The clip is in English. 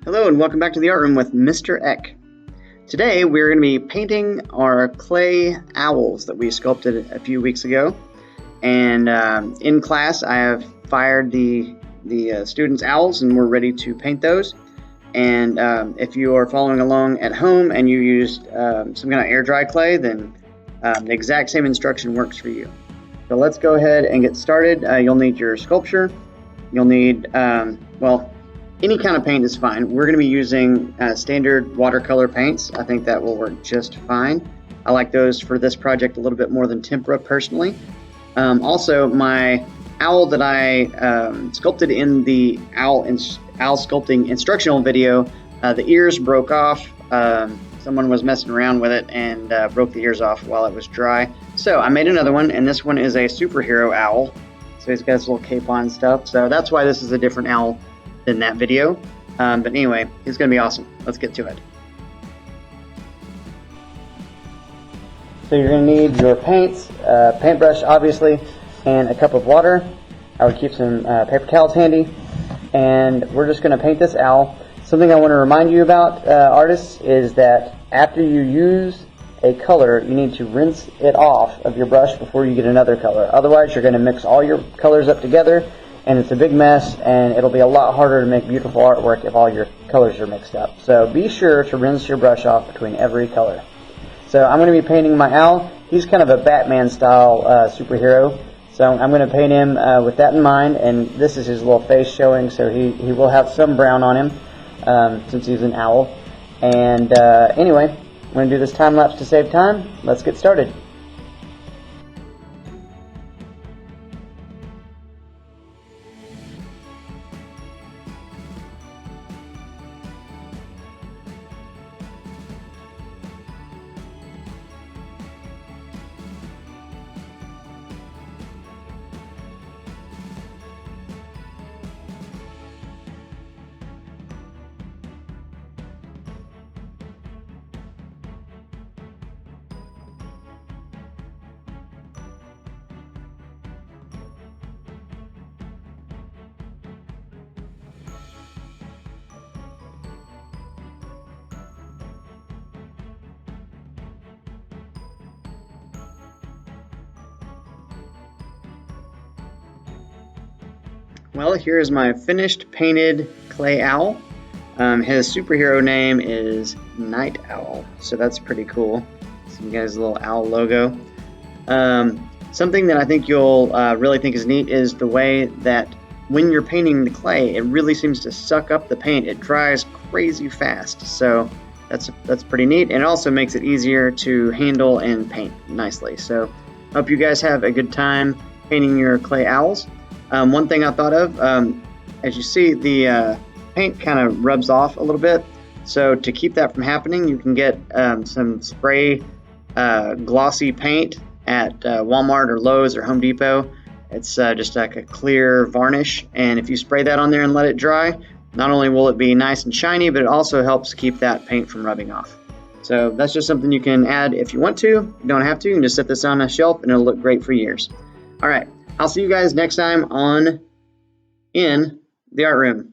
Hello and welcome back to the art room with Mr. Eck. Today we're going to be painting our clay owls that we sculpted a few weeks ago. And in class I have fired the students' owls and we're ready to paint those. And if you are following along at home and you used some kind of air dry clay, then the exact same instruction works for you. So let's go ahead and get started. You'll need your sculpture. You'll need, any kind of paint is fine. We're going to be using standard watercolor paints. I think that will work just fine. I like those for this project a little bit more than tempera personally. Also, my owl that I sculpted in the owl sculpting instructional video, the ears broke off. Someone was messing around with it and broke the ears off while it was dry. So I made another one, and this one is a superhero owl. So he's got his little cape on and stuff. So that's why this is a different owl than that video. But anyway, it's going to be awesome. Let's get to it. So you're going to need your paints, paintbrush obviously, and a cup of water. I would keep some paper towels handy. And we're just going to paint this owl. Something I want to remind you about, artists, is that after you use a color, you need to rinse it off of your brush before you get another color. Otherwise, you're going to mix all your colors up together, and it's a big mess, and it'll be a lot harder to make beautiful artwork if all your colors are mixed up. So be sure to rinse your brush off between every color. So I'm going to be painting my owl. He's kind of a Batman style superhero. So I'm going to paint him with that in mind, and this is his little face showing, so he will have some brown on him since he's an owl. And anyway, I'm going to do this time lapse to save time. Let's get started. Well, here is my finished painted clay owl. His superhero name is Night Owl, so that's pretty cool. So you guys, a little owl logo. Something that I think you'll really think is neat is the way that when you're painting the clay, it really seems to suck up the paint. It dries crazy fast, so that's pretty neat, and it also makes it easier to handle and paint nicely. So I hope you guys have a good time painting your clay owls. One thing I thought of, as you see, the paint kind of rubs off a little bit. So to keep that from happening, you can get some spray glossy paint at Walmart or Lowe's or Home Depot. It's just like a clear varnish, and if you spray that on there and let it dry, not only will it be nice and shiny, but it also helps keep that paint from rubbing off. So that's just something you can add if you want to. You don't have to. You can just set this on a shelf and it'll look great for years. All right. I'll see you guys next time in the art room.